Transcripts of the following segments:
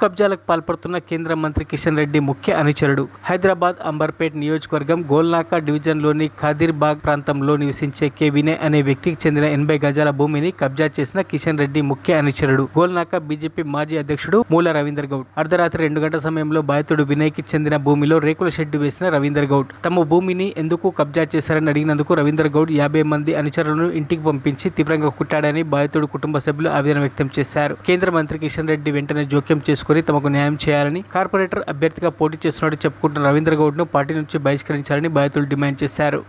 కబ్జాలకు పాల్పడుతున్న కేంద్ర మంత్రి కిషన్ రెడ్డి ముఖ్య అనుచరుడు. హైదరాబాద్ అంబర్పేట్ నియోజకవర్గం గోల్నాకా డివిజన్లోని ఖాదీర్బాగ్ ప్రాంతంలో నివసించే కె వినయ్ అనే వ్యక్తికి చెందిన 80 గజాల భూమిని కబ్జా చేసిన కిషన్ రెడ్డి ముఖ్య అనుచరుడు. గోల్నాకా బీజేపీ మాజీ అధ్యక్షుడు మూల రవీందర్ గౌడ్ అర్ధరాత్రి 2 గంటల సమయంలో బాధితుడు వినయ్ కి చెందిన భూమిలో రేకుల షెడ్డు వేసిన రవీందర్ గౌడ్ తమ భూమిని ఎందుకు కబ్జా చేశారని అడిగినందుకు రవీందర్ గౌడ్ 50 మంది అనుచరులను ఇంటికి పంపించి తీవ్రంగా కుట్టాడని బాధితుడు కుటుంబ సభ్యులు ఆవేదన వ్యక్తం చేశారు. కేంద్ర మంత్రి కిషన్ రెడ్డి వెంటనే జోక్యం చేసుకుని తమకు న్యాయం చేయాలని, కార్పొరేటర్ అభ్యర్థిగా పోటీ చేస్తున్నట్టు చెప్పుకుంటున్న రవీందర్ గౌడ్ ను పార్టీ నుంచి బహిష్కరించాలని బాధితులు డిమాండ్ చేశారు.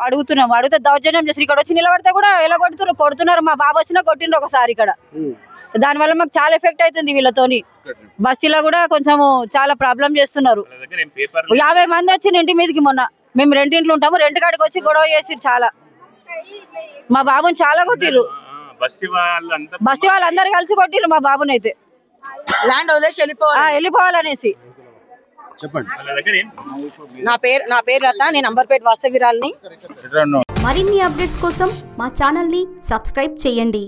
అడుగుతున్నాం అడిగితే దౌర్జన్యం చేసి ఇక్కడ వచ్చి నిలబడితే కూడా ఎలా కొడుతున్నారు. మా బాబు వచ్చినా కొట్టిండ్రు ఒకసారి ఇక్కడ. దానివల్ల మాకు చాలా ఎఫెక్ట్ అవుతుంది. వీళ్ళతోని బస్తీలో కూడా కొంచెం చాలా ప్రాబ్లం చేస్తున్నారు. 50 మంది వచ్చి ఇంటి మీదకి మొన్న మేము రెండింట్లో ఉంటాము. రెంట్ కాడికి వచ్చి గొడవ చేసి చాలా మా బాబుని చాలా కొట్టిర్రు. బస్తీ వాళ్ళందరూ కలిసి కొట్టిర్రు మా బాబుని. అయితే ల్యాండ్ వదిలేసి వెళ్ళిపోవాలనేసి. నా పేరు లత. నేను అంబర్పేట్ వాస్తవ్యురాలిని. మరిన్ని అప్డేట్స్ కోసం మా ఛానల్ ని సబ్స్క్రైబ్ చేయండి.